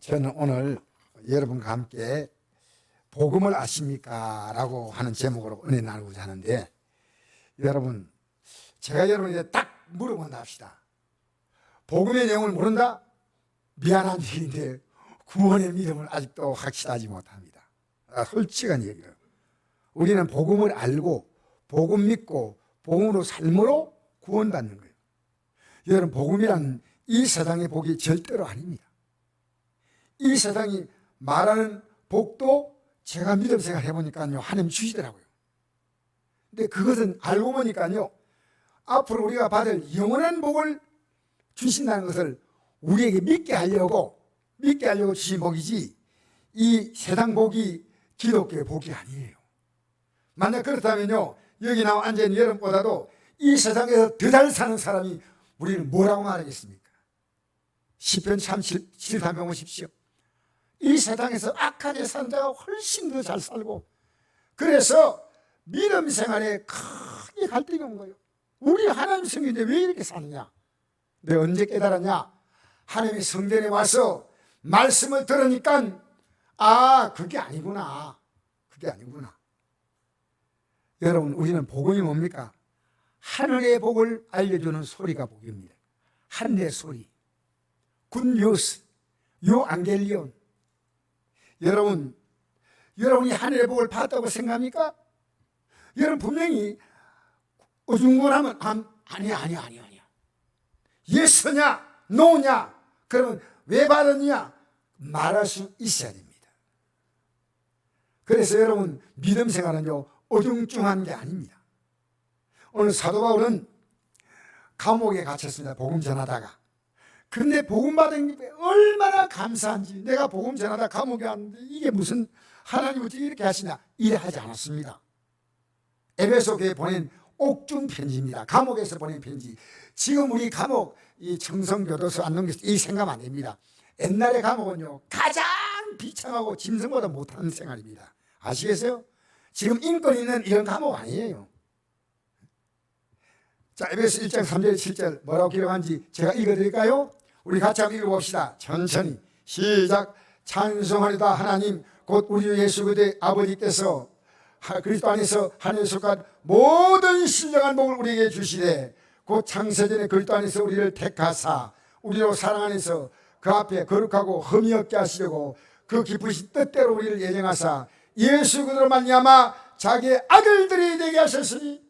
저는 오늘 여러분과 함께 복음을 아십니까? 라고 하는 제목으로 은혜 나누고자 하는데, 여러분, 제가 여러분에게 딱 물어본다 합시다. 복음의 내용을 모른다? 미안한 얘기인데 구원의 믿음을 아직도 확실하지 못합니다. 솔직한 얘기예요. 우리는 복음을 알고 복음 믿고 복음으로 삶으로 구원받는 거예요. 여러분, 복음이란 이 세상의 복이 절대로 아닙니다. 이 세상이 말하는 복도 제가 믿음 생활 해보니까요, 하나님 주시더라고요. 근데 그것은 알고 보니까요, 앞으로 우리가 받을 영원한 복을 주신다는 것을 우리에게 믿게 하려고 주신 복이지, 이 세상 복이 기독교의 복이 아니에요. 만약 그렇다면요, 여기 나와 앉아있는 여러분보다도 이 세상에서 더 잘 사는 사람이 우리를 뭐라고 말하겠습니까? 시편 37편 보십시오. 이 세상에서 악하게 사는 자가 훨씬 더 잘 살고, 그래서 믿음 생활에 크게 갈등이 온 거예요. 우리 하나님 성인인데 왜 이렇게 사느냐? 내가 언제 깨달았냐? 하나님의 성전에 와서 말씀을 들으니까 그게 아니구나. 여러분, 우리는 복음이 뭡니까? 하늘의 복을 알려주는 소리가 복입니다. 하늘의 소리, 굿뉴스, 요앙겔리온. 여러분이 하늘의 복을 받았다고 생각합니까? 여러분, 분명히 어중간하면 아니야. 예스냐 노냐, 그러면 왜 받았냐 말할 수 있어야 됩니다. 그래서 여러분, 믿음 생활은요, 어중중한 게 아닙니다. 오늘 사도 바울은 감옥에 갇혔습니다. 복음 전하다가. 그런데 복음 받은 게 얼마나 감사한지, 내가 복음 전하다 감옥에 왔는데 이게 무슨 하나님 어떻게 이렇게 하시냐, 이래 하지 않았습니다. 에베소 교회에 보낸 옥중 편지입니다. 감옥에서 보낸 편지. 지금 우리 감옥 이 청성교도소 안 넘겨서 이 생각 안 됩니다. 옛날의 감옥은요, 가장 비참하고 짐승보다 못하는 생활입니다. 아시겠어요? 지금 인권 있는 이런 감옥 아니에요. 자, 에베소 1장 3절 7절 뭐라고 기록한지 제가 읽어드릴까요? 우리 같이 한번 읽어봅시다. 천천히 시작. 찬송하리다 하나님 곧 우리 예수 그리스도의 아버지께서 그리스도 안에서 하늘에 속한 모든 신령한 복을 우리에게 주시되, 곧 창세전에 그리스도 안에서 우리를 택하사 우리로 사랑 안에서 그 앞에 거룩하고 흠이 없게 하시려고 그 기쁘신 뜻대로 우리를 예정하사 예수 그리스도로 말미암아 자기의 아들들이 되게 하셨으니,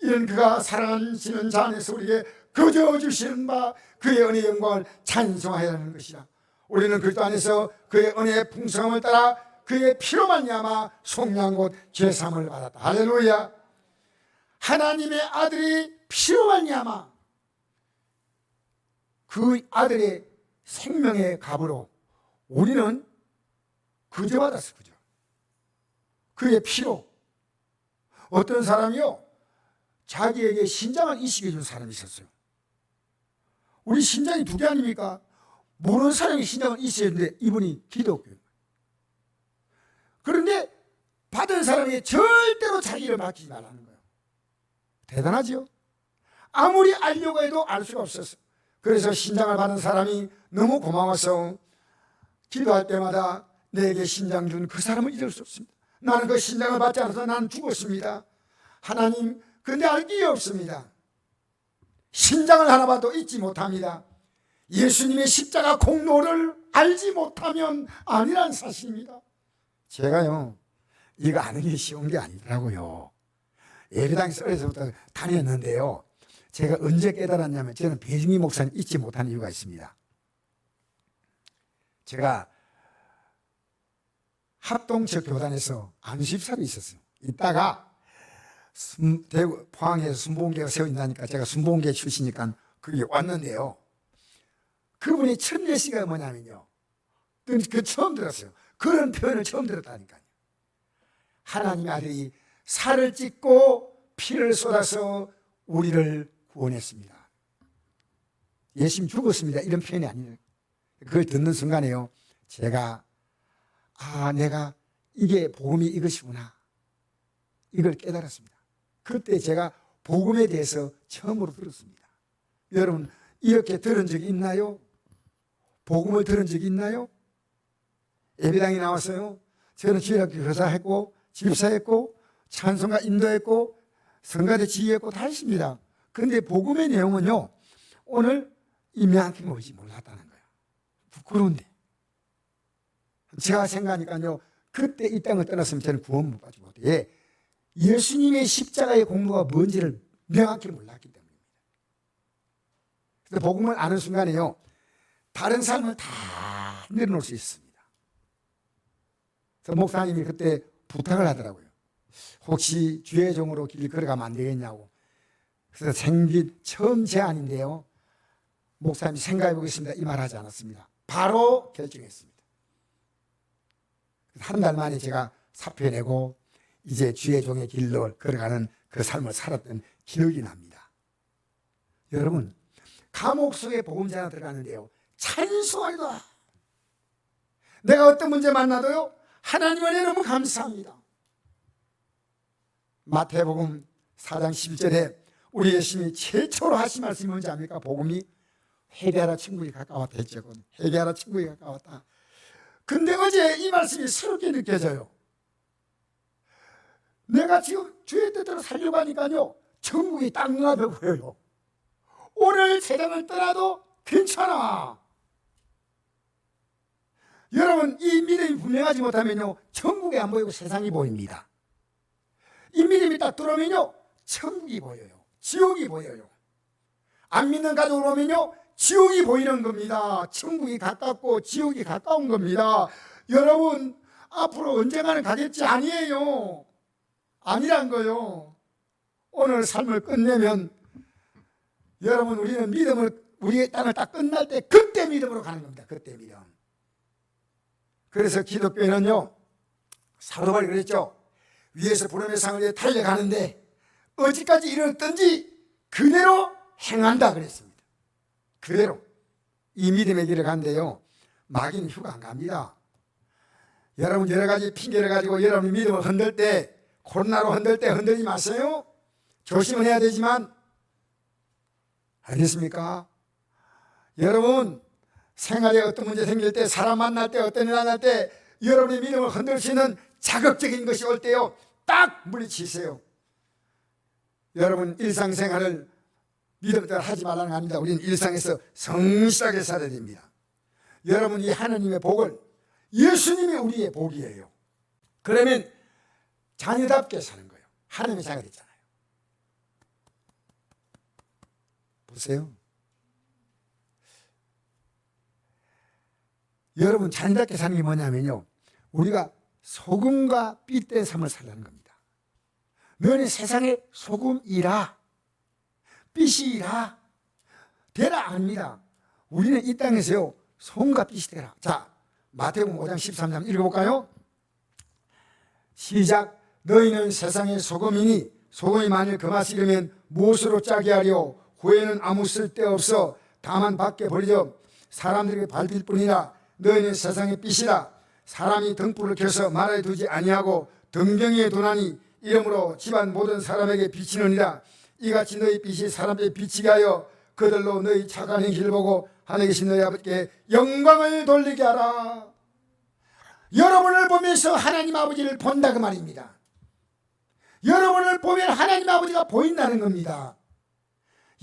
이는 그가 사랑하시는 자 안에서 우리에게 거저 주시는 바 그의 은혜의 영광을 찬송하여야 하는 것이라. 우리는 그리스도 안에서 그의 은혜의 풍성함을 따라 그의 피로 말미암아 속량 곧 죄사함을 받았다. 할렐루야. 하나님의 아들이 피로 말미암아 그 아들의 생명의 값으로 우리는 그저 받았어. 그저 그의 피로. 어떤 사람이요, 자기에게 신장을 이식해 준 사람이 있었어요. 우리 신장이 두 개 아닙니까? 모르는 사람이 신장을 이식해 주는데 이분이 기독교예요. 그런데 받은 사람에게 절대로 자기를 맡기지 말라는 거예요. 대단하죠? 아무리 알려고 해도 알 수가 없었어요. 그래서 신장을 받은 사람이 너무 고마워서 기도할 때마다 내게 신장 준 그 사람을 잊을 수 없습니다. 나는 그 신장을 받지 않아서 나는 죽었습니다. 하나님, 근데 알 길이 없습니다. 신장을 하나 봐도 잊지 못합니다. 예수님의 십자가 공로를 알지 못하면 아니란 사실입니다. 제가요, 이거 아는 게 쉬운 게 아니더라고요. 예배당에서 어려서부터 다녔는데요, 제가 언제 깨달았냐면, 저는 배중희 목사님 잊지 못하는 이유가 있습니다. 제가 합동적 교단에서 안수집사로 있었어요. 있다가 대구 포항에서 순복음교회가 세워진다니까 제가 순복음교회 출신이니까 거기 왔는데요, 그분이 첫 예시가 뭐냐면요, 그 처음 들었어요. 그런 표현을 처음 들었다니까요. 하나님의 아들이 살을 찢고 피를 쏟아서 우리를 구원했습니다. 예수님 죽었습니다, 이런 표현이 아니에요. 그걸 듣는 순간에요, 제가 내가 이게 복음이 이것이구나, 이걸 깨달았습니다. 그때 제가 복음에 대해서 처음으로 들었습니다. 여러분, 이렇게 들은 적이 있나요? 복음을 들은 적이 있나요? 예배당에 나왔어요. 저는 주일학교 교사했고 집사했고 찬송가 인도했고 성가대 지휘했고 다 했습니다. 그런데 복음의 내용은요, 오늘 이명한테 오지 몰랐다는 거예요. 부끄러운데. 제가 생각하니까요, 그때 이 땅을 떠났으면 저는 구원 못 받지 못해요. 예, 예수님의 십자가의 공로가 뭔지를 명확히 몰랐기 때문입니다. 그래서 복음을 아는 순간에요, 다른 삶을 다 내려놓을 수 있습니다. 그래서 목사님이 그때 부탁을 하더라고요. 혹시 주의 종으로 길 걸어가면 안 되겠냐고. 그래서 생긴 처음 제안인데요, 목사님이 생각해 보겠습니다, 이 말 하지 않았습니다. 바로 결정했습니다. 한 달 만에 제가 사표 내고 이제 주의 종의 길로 걸어가는 그 삶을 살았던 기억이 납니다. 여러분, 감옥 속에 복음자가 들어가는데요, 찬송하리라. 내가 어떤 문제 만나도요, 하나님 은혜 너무 감사합니다. 마태복음 4장 11절에 우리 예수님이 최초로 하신 말씀이 뭔지 압니까? 복음이 회개하라 천국이 가까웠다 했죠. 회개하라 천국이 가까웠다. 근데 어제 이 말씀이 새롭게 느껴져요. 내가 지금 주의 뜻대로 살려고 하니까요, 천국이 딱 눈앞에 보여요. 오늘 세상을 떠나도 괜찮아. 여러분, 이 믿음이 분명하지 못하면요, 천국이 안 보이고 세상이 보입니다. 이 믿음이 딱 들어오면요, 천국이 보여요. 지옥이 보여요. 안 믿는 가족을 오면요, 지옥이 보이는 겁니다. 천국이 가깝고 지옥이 가까운 겁니다. 여러분, 앞으로 언젠가는 가겠지? 아니에요. 아니란 거요. 오늘 삶을 끝내면 여러분, 우리는 믿음을, 우리의 땅을 딱 끝날 때 그때 믿음으로 가는 겁니다. 그때 믿음. 그래서 기독교에는요, 사도 바울이 그랬죠. 위에서 부름의 상을 위해 달려가는데 어디까지 이르렀든지 그대로 행한다 그랬습니다. 그대로 이 믿음의 길을 간대요, 마귀는 휴가 안 갑니다. 여러분, 여러 가지 핑계를 가지고 여러분이 믿음을 흔들 때, 코로나로 흔들 때 흔들지 마세요. 조심은 해야 되지만, 알겠습니까? 여러분, 생활에 어떤 문제 생길 때, 사람 만날 때, 어떤 일 만날 때 여러분의 믿음을 흔들 수 있는 자극적인 것이 올 때요, 딱 물리치세요. 여러분, 일상생활을 믿음대로 하지 말라는 거 아닙니다. 우리는 일상에서 성실하게 살아야 됩니다. 여러분, 이 하나님의 복을, 예수님이 우리의 복이에요. 그러면 자녀답게 사는 거예요. 하나님의 자녀가 됐잖아요. 보세요. 여러분, 자녀답게 사는 게 뭐냐면요, 우리가 소금과 빛된 삶을 살라는 겁니다. 너는 세상의 소금이라, 빛이라, 되라 아닙니다. 우리는 이 땅에서요, 소금과 빛이 되라. 자, 마태복음 5장 13절 읽어볼까요? 시작. 너희는 세상의 소금이니 소금이 만일 그 맛이 이르면 무엇으로 짜게 하려? 후에는 아무 쓸데없어 다만 밖에 버리져 사람들에게 밟힐 뿐이라. 너희는 세상의 빛이라. 사람이 등불을 켜서 마루에 두지 아니하고 등경에 두나니 이러므로 집안 모든 사람에게 비치느니라. 이같이 너희 빛이 사람들에게 비치게 하여 그들로 너희 착한 행실을 보고 하늘에 계신 너희 아버지께 영광을 돌리게 하라. 여러분을 보면서 하나님 아버지를 본다 그 말입니다. 여러분을 보면 하나님 아버지가 보인다는 겁니다.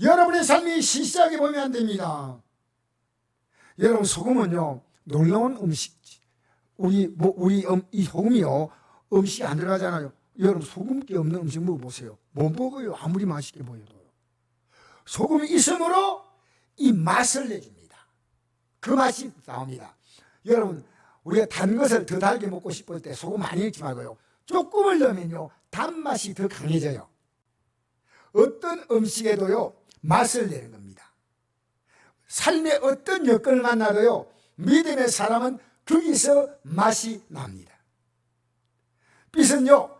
여러분의 삶이 시시하게 보면 안 됩니다. 여러분, 소금은요, 놀라운 음식. 이 소금이요, 음식이 안 들어가잖아요. 여러분, 소금기 없는 음식 먹어보세요. 못 먹어요. 아무리 맛있게 보여도. 소금이 있으므로 이 맛을 내줍니다. 그 맛이 나옵니다. 여러분, 우리가 단 것을 더 달게 먹고 싶을 때 소금 많이 넣지 말고요, 조금을 넣으면요, 단맛이 더 강해져요. 어떤 음식에도요, 맛을 내는 겁니다. 삶의 어떤 여건을 만나도요, 믿음의 사람은 거기서 맛이 납니다. 빛은요,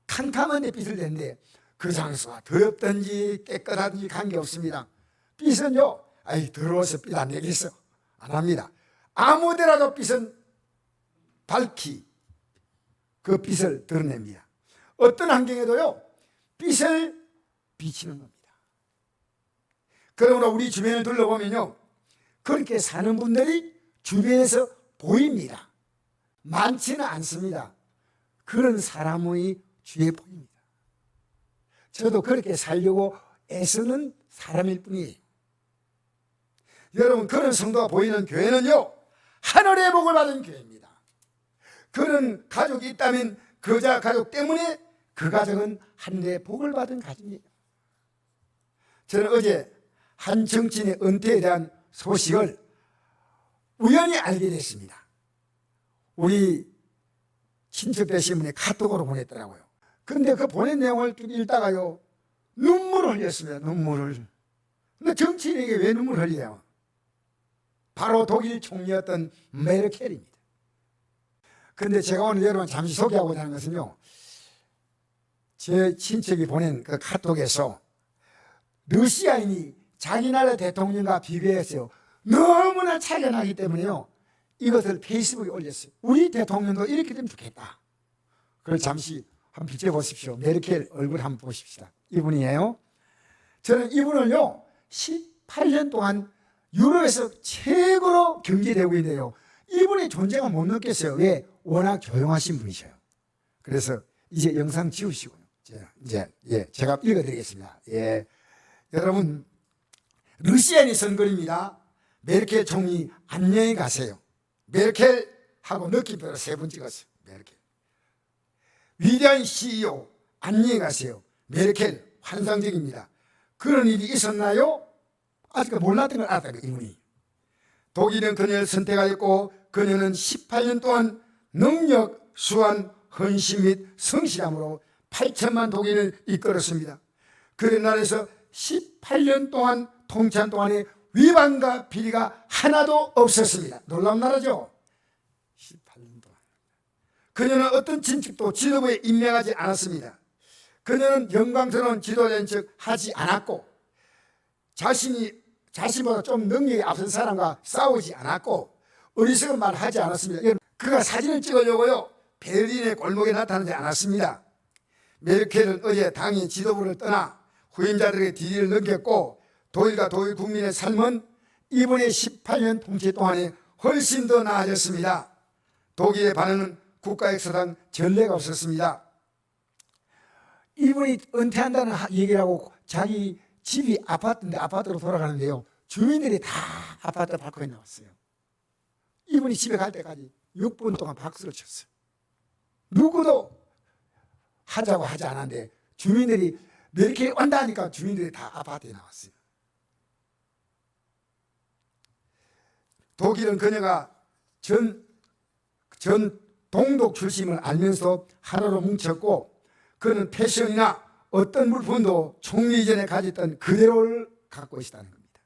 캄캄한 데 빛을 내는데 그 장소가 더럽든지 깨끗하든지 관계없습니다. 빛은요, 아이 더러워서 빛 안 내겠어, 안 합니다. 아무 데라도 빛은 밝히 그 빛을 드러냅니다. 어떤 환경에도요, 빛을 비치는 겁니다. 그러므로 우리 주변을 둘러보면요, 그렇게 사는 분들이 주변에서 보입니다. 많지는 않습니다. 그런 사람의 주에 보입니다. 저도 그렇게 살려고 애쓰는 사람일 뿐이에요. 여러분, 그런 성도가 보이는 교회는요, 하늘의 복을 받은 교회입니다. 그런 가족이 있다면 그 가족 때문에 그 가정은 하늘의 복을 받은 가정이에요. 저는 어제 한 정치인의 은퇴에 대한 소식을 우연히 알게 됐습니다. 우리 친척 되신 분이 카톡으로 보냈더라고요. 그런데 그 보낸 내용을 쭉 읽다가요, 눈물을 흘렸습니다. 눈물을. 근데 정치인에게 왜 눈물을 흘리냐? 바로 독일 총리였던 메르켈입니다. 그런데 제가 오늘 여러분 잠시 소개하고자 하는 것은요, 제 친척이 보낸 그 카톡에서 러시아인이 자기 나라 대통령과 비교해서 너무나 차이가 나기 때문에요, 이것을 페이스북에 올렸어요. 우리 대통령도 이렇게 되면 좋겠다. 그걸 잠시 한번 비춰보십시오. 메르켈 얼굴 한번 보십시다. 이분이에요. 저는 이분을요, 18년 동안 유럽에서 최고로 경계되고 있는데요, 이분의 존재가 못 느꼈어요. 왜? 워낙 조용하신 분이셔요. 그래서 이제 영상 지우시고요. 제가 읽어드리겠습니다. 여러분, 러시아인이 선거입니다. 메르켈 총리 안녕히 가세요. 메르켈 하고 느낌표로 3번 찍었어요. 메르켈. 위대한 CEO 안녕히 가세요. 메르켈 환상적입니다. 그런 일이 있었나요? 아직 몰랐던 걸 알았다. 이분이. 독일은 그녀를 선택하였고 그녀는 18년 동안 능력, 수완, 헌신 및 성실함으로 8천만 독일을 이끌었습니다. 그런 나라에서 18년 동안 통치한 동안에 위반과 비리가 하나도 없었습니다. 놀라운 나라죠. 18년 동안. 그녀는 어떤 진측도 지도부에 임명하지 않았습니다. 그녀는 영광스러운 지도자인 척 하지 않았고, 자신보다 좀 능력이 앞선 사람과 싸우지 않았고, 어리석은 말 하지 않았습니다. 그가 사진을 찍으려고요, 베를린의 골목에 나타나지 않았습니다. 메르켈은 어제 당의 지도부를 떠나 후임자들에게 뒤를 넘겼고, 독일과 독일 국민의 삶은 이번의 18년 통치 동안에 훨씬 더 나아졌습니다. 독일의 반응은 국가 역사상 전례가 없었습니다. 이분이 은퇴한다는 얘기를 하고 자기 집이 아파트인데 아파트로 돌아가는데요, 주민들이 다 아파트 발코니에 나왔어요. 이분이 집에 갈 때까지 6분 동안 박수를 쳤어요. 누구도 하자고 하지 않았는데 주민들이 메르켈이 온다 하니까 주민들이 다 아파트에 나왔어요. 독일은 그녀가 전 동독 출신을 알면서 하나로 뭉쳤고, 그는 패션이나 어떤 물품도 총리 이전에 가졌던 그대로를 갖고 있다는 겁니다.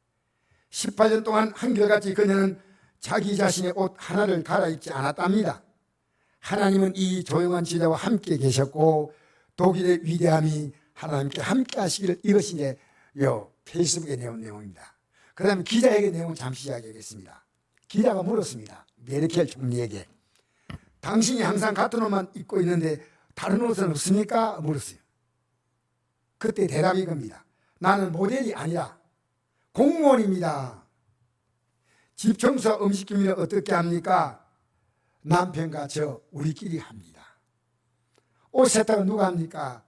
18년 동안 한결같이 그녀는 자기 자신의 옷 하나를 갈아입지 않았답니다. 하나님은 이 조용한 지도자와 함께 계셨고 독일의 위대함이 하나님께 함께 하시기를, 이것이 이제 페이스북에 내온 내용입니다. 그 다음에 기자에게 내용을 잠시 이야기하겠습니다. 기자가 물었습니다. 메르켈 총리에게. 당신이 항상 같은 옷만 입고 있는데 다른 옷은 없습니까? 물었어요. 그때 대답이 이겁니다. 나는 모델이 아니라 공무원입니다. 집 청소, 음식 준비를 어떻게 합니까? 남편과 저 우리끼리 합니다. 옷 세탁은 누가 합니까?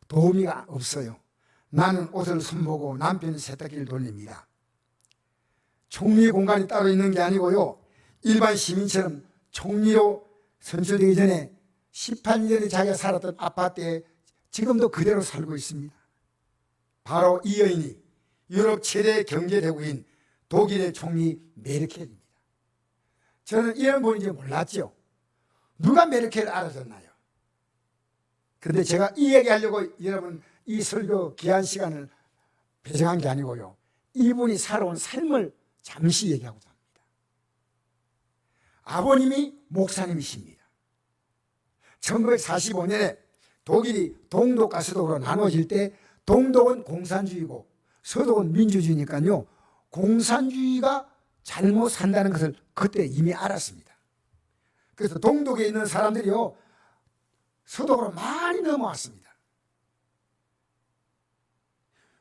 도우미가 없어요. 나는 옷을 손보고 남편은 세탁기를 돌립니다. 총리 공간이 따로 있는 게 아니고요, 일반 시민처럼 총리로 선출되기 전에 18년 전에 자기가 살았던 아파트에 지금도 그대로 살고 있습니다. 바로 이 여인이 유럽 최대 경제대국인 독일의 총리 메르켈입니다. 저는 이런 분인지 몰랐죠. 누가 메르켈을 알아줬나요? 그런데 제가 이 얘기하려고 여러분 이 설교 귀한 시간을 배정한 게 아니고요, 이분이 살아온 삶을 잠시 얘기하고자 합니다. 아버님이 목사님이십니다. 1945년에 독일이 동독과 서독으로 나눠질 때 동독은 공산주의고 서독은 민주주의니까요, 공산주의가 잘못 산다는 것을 그때 이미 알았습니다. 그래서 동독에 있는 사람들이요, 서독으로 많이 넘어왔습니다.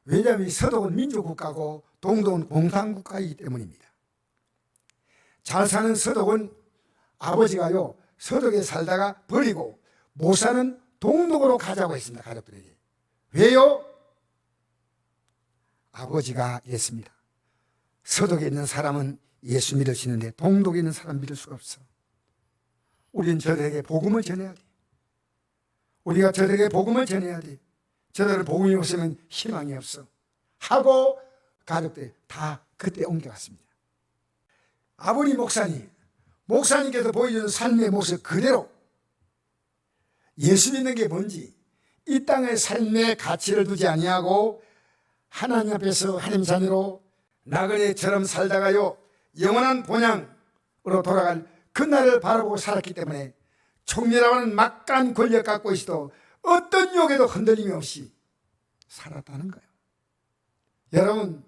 왜냐하면 서독은 민주국가고 동독은 공산국가이기 때문입니다. 잘 사는 서독은 아버지가요, 서독에 살다가 버리고 모사는 동독으로 가자고 했습니다. 가족들에게. 왜요? 아버지가 이랬습니다. 서독에 있는 사람은 예수 믿을 수 있는데 동독에 있는 사람 믿을 수가 없어. 우리는 저들에게 복음을 전해야 돼. 우리가 저들에게 복음을 전해야 돼. 저들은 복음이 없으면 희망이 없어. 하고 가족들이 다 그때 옮겨갔습니다. 아버님 목사님께서 보여주는 삶의 모습 그대로 예수 믿는 게 뭔지, 이 땅의 삶의 가치를 두지 아니하고 하나님 앞에서 하나님 자녀로 나그네처럼 살다가요 영원한 본향으로 돌아갈 그날을 바라보고 살았기 때문에 총리라고 하는 막강한 권력 갖고 있어도 어떤 욕에도 흔들림이 없이 살았다는 거예요. 여러분,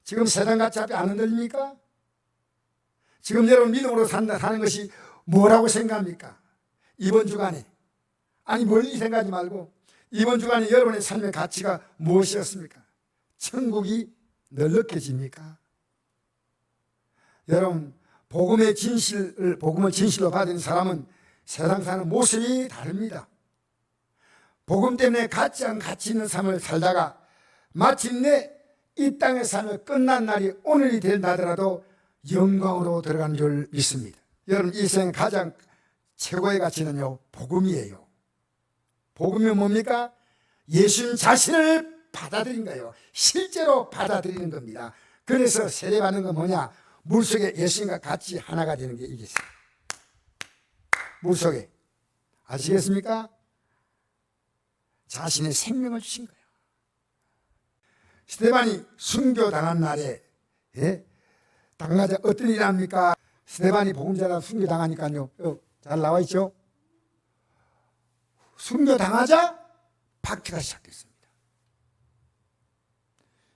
지금 세상같이 앞에 안 흔들립니까? 지금 여러분 믿음으로 사는 것이 뭐라고 생각합니까? 이번 주간에, 아니 멀리 생각하지 말고 이번 주간에 여러분의 삶의 가치가 무엇이었습니까? 천국이 널럭해집니까? 여러분, 복음을 진실로 받은 사람은 세상 사는 모습이 다릅니다. 복음 때문에 가치 있는 삶을 살다가 마침내 이 땅의 삶을 끝난 날이 오늘이 된다더라도 영광으로 들어간 줄 믿습니다. 여러분, 이 생의 가장 최고의 가치는요 복음이에요. 복음이 뭡니까? 예수님 자신을 받아들인 거예요. 실제로 받아들이는 겁니다. 그래서 세례받는 건 뭐냐? 물속에 예수님과 같이 하나가 되는 게 이게 있어요. 물속에, 아시겠습니까? 자신의 생명을 주신 거예요. 스데반이 순교당한 날에 당하자 어떤 일이 합니까? 스데반이 복음자가 순교당하니까요, 잘 나와 있죠? 순교당하자 박해가 시작됐습니다.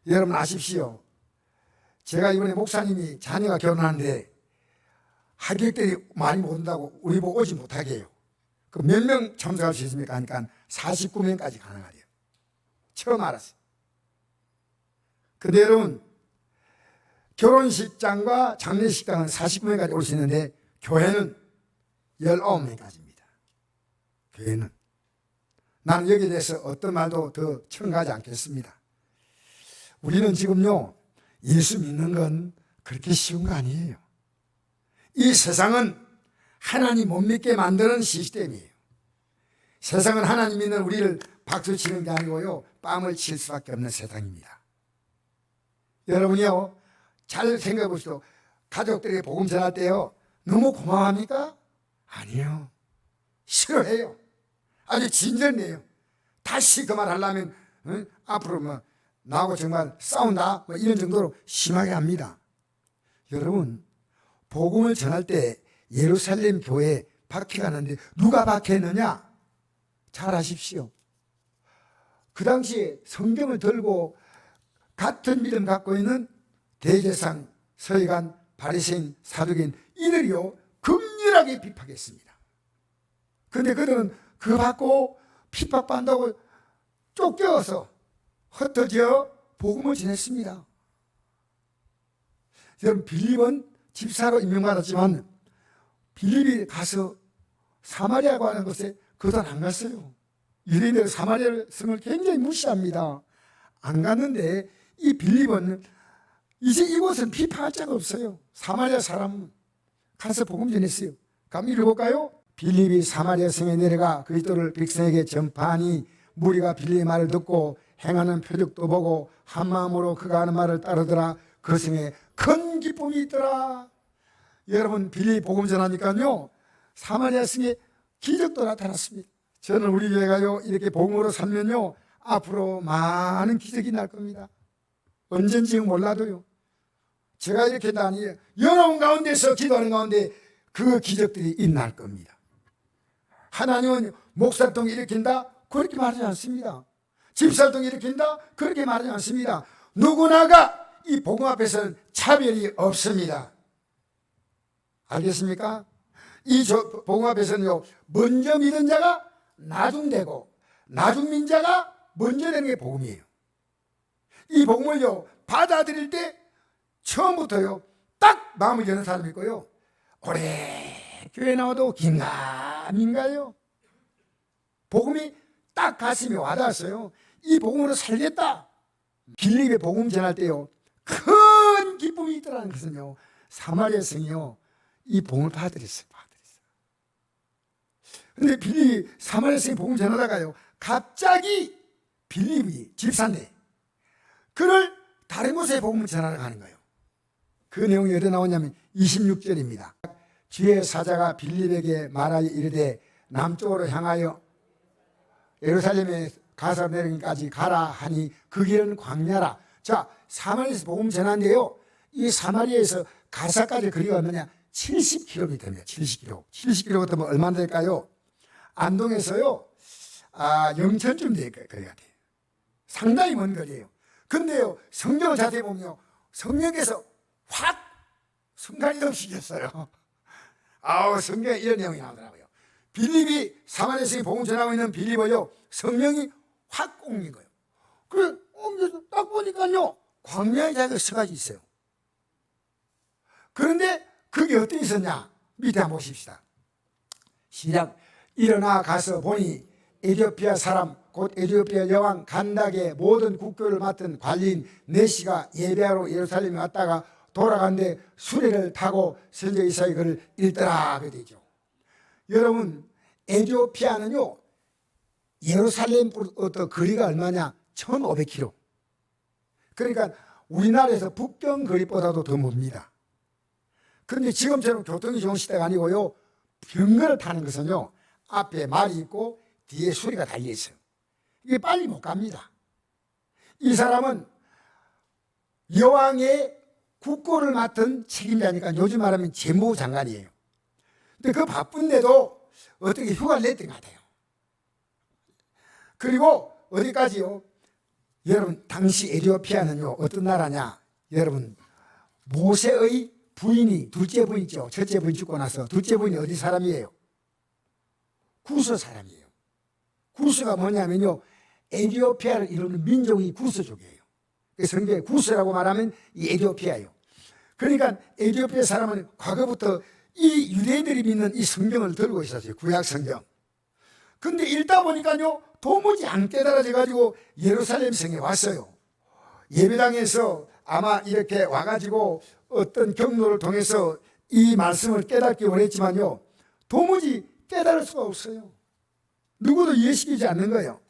여러분 아십시오. 제가 이번에 목사님이 자녀가 결혼하는데 하객들이 많이 못 온다고 우리 보고 오지 못하게 해요. 그 몇 명 참석할 수 있습니까? 하니까 49명까지 가능하대요. 처음 알았어요. 근데 여러분, 결혼식장과 장례식장은 49명까지 올 수 있는데 교회는 19명까지입니다. 교회는. 나는 여기에 대해서 어떤 말도 더 첨가하지 않겠습니다. 우리는 지금요, 예수 믿는 건 그렇게 쉬운 거 아니에요. 이 세상은 하나님 못 믿게 만드는 시스템이에요. 세상은 하나님 믿는 우리를 박수 치는 게 아니고요, 뺨을 칠 수밖에 없는 세상입니다. 여러분이요, 잘 생각해 보시죠. 가족들에게 복음 전할 때요, 너무 고마워합니까? 아니요. 싫어해요. 아주 진절해요. 다시 그 말 하려면 앞으로 뭐 나하고 정말 싸운다 뭐 이런 정도로 심하게 합니다. 여러분, 복음을 전할 때 예루살렘 교회에 박해가 났는데 누가 박해했느냐? 잘 아십시오. 그 당시에 성경을 들고 같은 믿음 갖고 있는 대제사장, 서기관, 바리새인, 사두개인 이들이요 극렬하게 비판했습니다. 그런데 그들은 그거 받고 핍박받는다고 쫓겨서 흩어져 복음을 전했습니다. 여러분, 빌립은 집사로 임명받았지만 빌립이 가서 사마리아고 하는 곳에 그동안 안 갔어요. 유대인들 사마리아 성을 굉장히 무시합니다. 안 갔는데 이 빌립은 이제 이곳은 비판할 자가 없어요. 사마리아 사람 가서 복음 전했어요. 그럼 읽어볼까요? 빌립이 사마리아 성에 내려가 그리스도를 백성에게 전파하니 무리가 빌립의 말을 듣고 행하는 표적도 보고 한 마음으로 그가 하는 말을 따르더라. 그 성에 큰 기쁨이 있더라. 여러분, 빌립 복음 전하니까요 사마리아 성에 기적도 나타났습니다. 저는 우리 교회가요 이렇게 복음으로 살면요 앞으로 많은 기적이 날 겁니다. 언젠지 몰라도요. 제가 이렇게 다니 여러분 가운데서 기도하는 가운데 그 기적들이 일어날 겁니다. 하나님은 목살동 일으킨다? 그렇게 말하지 않습니다. 집살동 일으킨다? 그렇게 말하지 않습니다. 누구나가 이 복음 앞에서는 차별이 없습니다. 알겠습니까? 이 복음 앞에서는요 먼저 믿은 자가 나중 되고 나중 믿는 자가 먼저 되는 게 복음이에요. 이 복음을요 받아들일 때 처음부터요 딱 마음을 여는 사람이 있고요 오래 교회 나와도 긴가민가요. 복음이 딱 가슴에 와닿았어요. 이 복음으로 살겠다. 빌립의 복음 전할 때요, 큰 기쁨이 있더라는 것은요, 사마리아 성이요, 이 복음을 받아들였어요. 그런데 빌립이 사마리아 성에 복음 전하다가요, 갑자기 빌립이 집사인데 그를 다른 곳에 복음을 전하러 가는 거예요. 그 내용이 어디 나오냐면 26절입니다. 주의 사자가 빌립에게 말하여 이르되 남쪽으로 향하여 예루살렘에 가서 내리기까지 가라 하니 그 길은 광야라. 자, 사마리아에서 복음 전하는데요, 이 사마리아에서 가사까지 거리가 얼마냐? 70km입니다. 70km. 70km 같으면 얼마나 될까요? 안동에서요, 영천쯤 될 거예요. 거리가 돼요. 상당히 먼 거리예요. 근데요, 성경을 자세히 보면요, 성령께서 확 순간이동 시켰어요. 성경에 이런 내용이 나오더라고요. 빌립이 사마리아에 복음 전하고 있는 빌립을요, 성령이 확 옮긴 거예요. 그래, 옮겨서 딱 보니까요, 광야의 자리가 서가지 있어요. 그런데 그게 어떻게 있었냐? 밑에 한번 보십시다. 시작. 일어나 가서 보니 에티오피아 사람 곧 에티오피아 여왕 간닥의 모든 국교를 맡은 관리인 네시가 예배하러 예루살렘에 왔다가 돌아간데 수레를 타고 선지자 이사야 글을 읽더라. 그 되죠. 여러분, 에티오피아는요, 예루살렘부터 거리가 얼마냐? 1500km. 그러니까 우리나라에서 북경 거리보다도 더 멉니다. 그런데 지금처럼 교통이 좋은 시대가 아니고요, 병거를 타는 것은요, 앞에 말이 있고 뒤에 수리가 달려 있어요. 이게 빨리 못 갑니다. 이 사람은 여왕의 국고를 맡은 책임자니까 요즘 말하면 재무부 장관이에요. 근데 그 바쁜데도 어떻게 휴가를 냈던 것 같아요. 그리고 어디까지요? 여러분, 당시 에티오피아는요, 어떤 나라냐? 여러분, 모세의 부인이, 둘째 부인 있죠. 첫째 부인 죽고 나서 둘째 부인이 어디 사람이에요? 구스 사람이에요. 구스가 뭐냐면요, 에티오피아를 이루는 민족이 구스족이에요. 성경에 구스라고 말하면 이 에티오피아예요. 그러니까 에티오피아 사람은 과거부터 이 유대인들이 믿는 이 성경을 들고 있었어요. 구약 성경. 근데 읽다 보니까요, 도무지 안 깨달아져 가지고 예루살렘 성에 왔어요. 예배당에서 아마 이렇게 와가지고 어떤 경로를 통해서 이 말씀을 깨닫기 원했지만요, 도무지 깨달을 수가 없어요. 누구도 이해시키지 않는 거예요.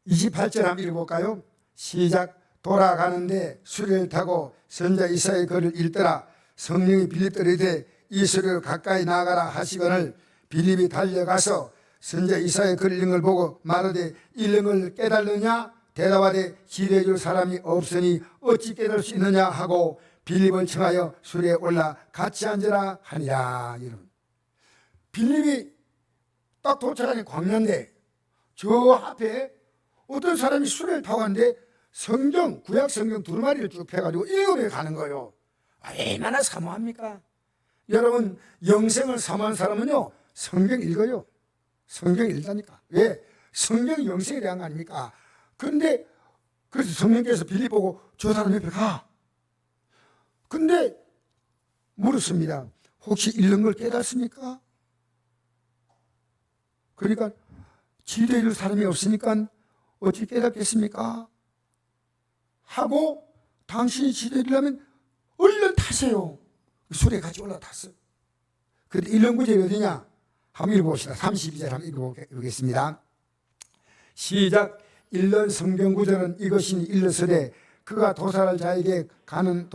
28절 한번 읽어볼까요? 시작. 돌아가는데 수레를 타고 선지자 이사야의 글을 읽더라. 성령이 빌립들에게 이르되 이 수레로 가까이 나아가라 하시거늘 빌립이 달려가서 선지자 이사야의 글을 읽는 걸 보고 말하되 읽는 걸 깨달느냐? 대답하되 지도해 줄 사람이 없으니 어찌 깨달을 수 있느냐 하고 빌립을 청하여 수레에 올라 같이 앉으라 하니라. 여러분, 빌립이 딱 도착하니 광야인데 저 앞에 어떤 사람이 수레를 타고 가는데 성경, 구약 성경 두루마리를 쭉 펴가지고 읽으며 가는 거예요. 얼마나 사모합니까? 여러분, 영생을 사모하는 사람은요, 성경 읽어요. 성경 읽다니까. 왜? 성경이 영생에 대한 거 아닙니까? 그런데 그래서 성령께서 빌립 보고 저 사람 옆에 가. 근데 물었습니다. 혹시 읽는 걸 깨닫습니까? 그러니까 지도해 줄 사람이 없으니까 어찌 깨닫겠습니까? 하고 당신이 지도해 주려면 얼른 타세요. 수레 같이 올라탔어요. 그런데 읽는 구절이 어디냐? 한번 읽어봅시다. 32절 한번 읽어보겠습니다. 시작. 읽는 성경 구절은 이것이니 일러서되 그가 도살자에게 가는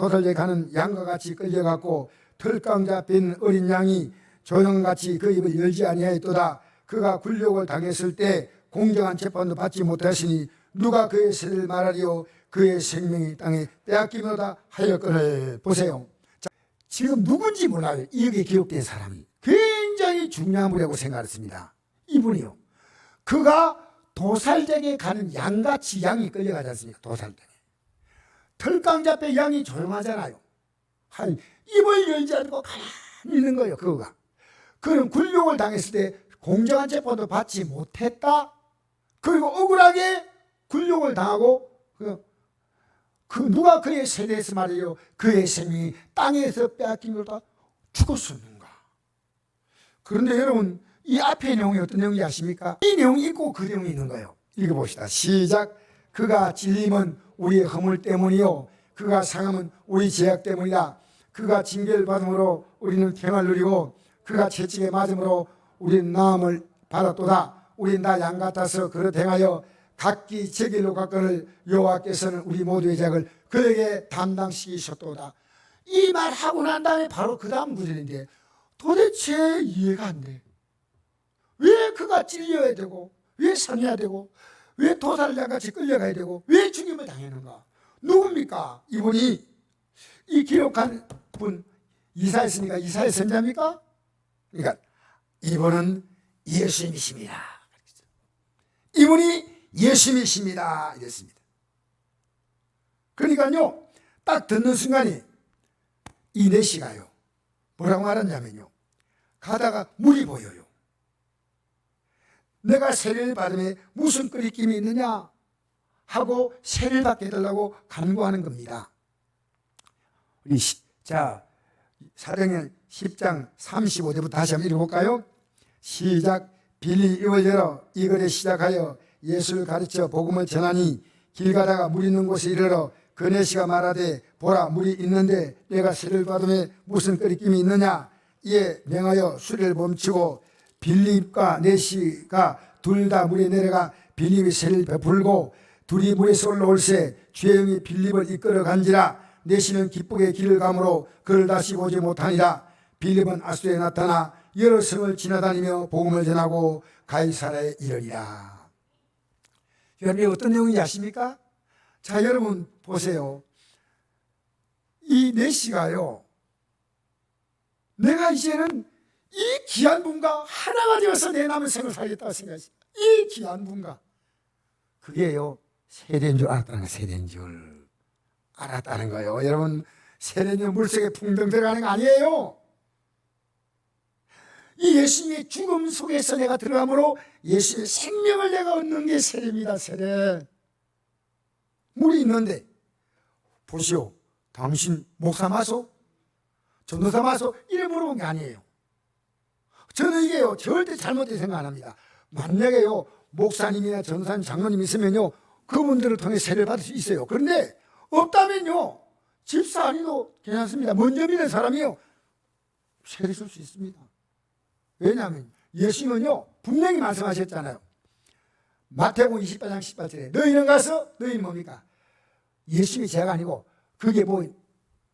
양과 같이 끌려갔고 털강자 뺀 어린 양이 조형같이 그 입을 열지 아니하였도다. 그가 굴욕을 당했을 때 공정한 재판도 받지 못하시니 누가 그의 세를 말하리요? 그의 생명이 땅에 빼앗기노다 하였거늘. 보세요. 자, 지금 누군지 몰라요. 여기에 기록된 사람이 굉장히 중요한 분이라고 생각했습니다. 이분이요, 그가 도살장에 가는 양같이 양이 끌려가지 않습니까? 도살장에 털강잡에 양이 조용하잖아요. 입을 열지 않고 가만히 있는 거예요. 그거가. 그는 굴욕을 당했을 때 공정한 재판도 받지 못했다. 그리고 억울하게 굴욕을 당하고 누가 그의 세대에서 말이에요, 그의 생명이 땅에서 빼앗김으로다 죽었었는가. 그런데 여러분, 이 앞의 내용이 어떤 내용인지 아십니까? 이 내용이 있고 그 내용이 있는 거예요. 읽어봅시다. 시작. 그가 찔림은 우리의 허물 때문이요 그가 상함은 우리 죄악 때문이다. 그가 징계를 받음으로 우리는 평안을 누리고 그가 채찍에 맞음으로 우리는 나음을 받았도다. 우린 다 양 같아서 그릇 행하여 각기 제 길로 갔거늘 여호와께서는 우리 모두의 죄악을 그에게 담당시키셨도다. 이 말 하고 난 다음에 바로 그 다음 구절인데 도대체 이해가 안 돼. 왜 그가 찔려야 되고 왜 상해야 되고 왜 도살자같이 끌려가야 되고 왜 죽임을 당하는가? 누굽니까? 이분이 이 기록한 분 이사야입니까? 이사야 선자입니까? 그러니까 이분은 예수님이십니다. 이분이 예수님이십니다. 이랬습니다. 그러니까요, 딱 듣는 순간에 이 내시가요 뭐라고 말하냐면요, 가다가 물이 보여요. 내가 세례를 받음에 무슨 끓이김이 있느냐 하고 세례를 받게 해달라고 간구하는 겁니다. 자, 사도행전 10장 35절부터 다시 한번 읽어볼까요? 시작. 빌리 입을 열어 이글에 시작하여 예수를 가르쳐 복음을 전하니 길 가다가 물 있는 곳에 이르러 그 내시가 말하되 보라 물이 있는데 내가 세례를 받음에 무슨 끓이김이 있느냐. 이에 명하여 수레를 멈추고 빌립과 내시가 둘 다 물에 내려가 빌립이 세례를 베풀고 둘이 물에서 올라올새 주의 영이 빌립을 이끌어 간지라. 내시는 기쁘게 길을 가므로 그를 다시 보지 못하니라. 빌립은 아수에 나타나 여러 성을 지나다니며 복음을 전하고 가이사라에 이르리라. 여러분 어떤 내용인지 아십니까? 자, 여러분 보세요. 이 내시가요, 내가 이제는 이 귀한 분과 하나가 되어서 내 남은 생을 살겠다고 생각했어요. 이 귀한 분과 그게요 세례인 줄 알았다는 거예요. 세례인 줄 알았다는 거예요. 여러분, 세례는 물속에 풍덩 들어가는 거 아니에요. 이 예수님의 죽음 속에서 내가 들어감으로 예수의 생명을 내가 얻는 게 세례입니다. 세례. 물이 있는데 보시오, 당신 목사 마소? 전도사 마소? 이래 물어본 게 아니에요. 저는 이게요 절대 잘못된 생각 안 합니다. 만약에요 목사님이나 전도사님, 장로님 있으면요 그분들을 통해 세례를 받을 수 있어요. 그런데 없다면요 집사 아니도 괜찮습니다. 먼저 믿는 사람이요 세례 줄 수 있습니다. 왜냐하면 예수님은요 분명히 말씀하셨잖아요. 마태복음 28장 18절에 너희는 가서, 너희는 뭡니까? 예수님이 제가 아니고 그게 뭐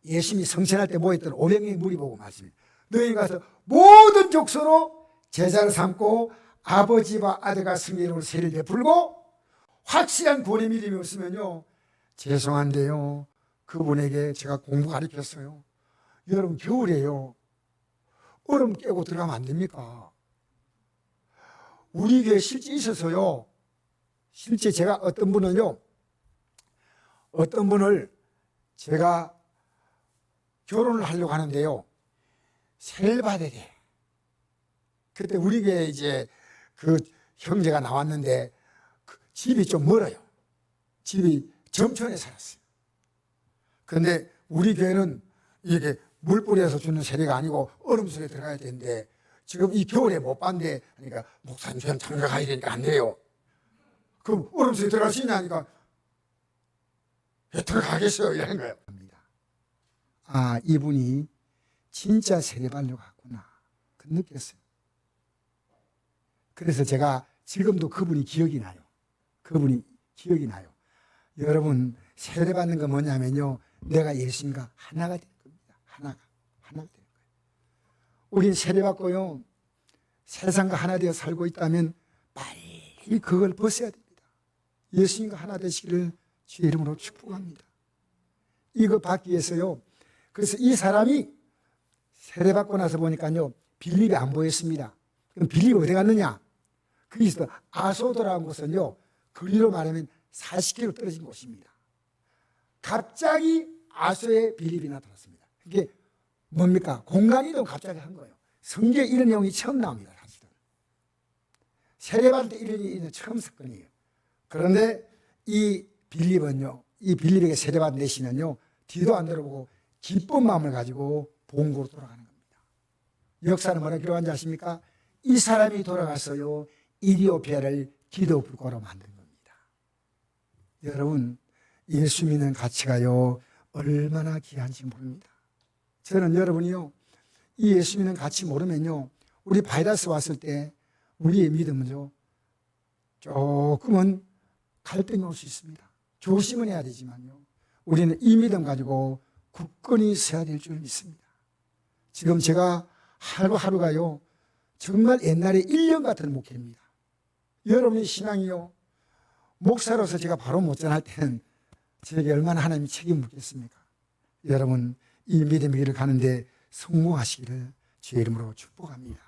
예수님이 성천할 때 모였던 500명의 무리 보고 말씀해요. 너희는 가서 모든 족속으로 제자를 삼고 아버지와 아들과 성령 이름으로 세례를 베풀고 확실한 구원의 믿음이 없으면요 죄송한데요 그분에게 제가 공부 가르쳤어요. 여러분 겨울에요 얼음 깨고 들어가면 안 됩니까? 우리 교회 실제 있어서요, 실제 제가 어떤 분을 제가 결혼을 하려고 하는데요 세례를 받아야 돼. 그때 우리 교회에 이제 그 형제가 나왔는데 그 집이 좀 멀어요. 집이 점촌에 살았어요. 그런데 우리 교회는 이게 물 뿌려서 주는 세례가 아니고 얼음 속에 들어가야 되는데 지금 이 겨울에 못 봤는데, 그러니까 목사님 저는 장가 가야 되니까 안 돼요. 그럼 얼음 속에 들어갈 수 있냐 하니까 왜 들어가겠어요 이러는 거예요. 아, 이분이 진짜 세례받으려고 갔구나 그 느꼈어요. 그래서 제가 지금도 그분이 기억이 나요. 그분이 기억이 나요. 여러분 세례받는 건 뭐냐면요 내가 예수님과 하나가 될 겁니다. 하나가 될 거예요. 우린 세례받고요 세상과 하나 되어 살고 있다면 빨리 그걸 벗어야 됩니다. 예수님과 하나 되시기를 주의 이름으로 축복합니다. 이거 받기 위해서요, 그래서 이 사람이 세례받고 나서 보니까요 빌립이 안 보였습니다. 그럼 빌립이 어디 갔느냐? 그리스도 아소도라는 곳은요 거리로 말하면 40km 떨어진 곳입니다. 갑자기 아소에 빌립이 나타났습니다. 이게 뭡니까? 공간이동 갑자기 한 거예요. 성경에 이런 내용이 처음 나옵니다. 사실은 세례받을 때 이런 일이 처음 사건이에요. 그런데 이 빌립은요, 이 빌립에게 세례받은 내시는요 뒤도 안 돌아보고 기쁜 마음을 가지고 본국으로 돌아가는 겁니다. 역사는 뭐라 기록한지 아십니까? 이 사람이 돌아가서요 이디오피아를 기도불고로 만든 겁니다. 여러분, 예수 믿는 가치가요 얼마나 귀한지 모릅니다. 저는 여러분이요 이 예수 믿는 가치 모르면요 우리 바이러스 왔을 때 우리의 믿음은요 조금은 갈등이 올 수 있습니다. 조심은 해야 되지만요 우리는 이 믿음 가지고 굳건히 서야 될 줄 믿습니다. 지금 제가 하루하루가요 정말 옛날에 1년 같은 목회입니다. 여러분의 신앙이요 목사로서 제가 바로 못 전할 때는 저에게 얼마나 하나님이 책임을 묻겠습니까? 여러분 이 믿음의 길을 가는데 성공하시기를 주의 이름으로 축복합니다.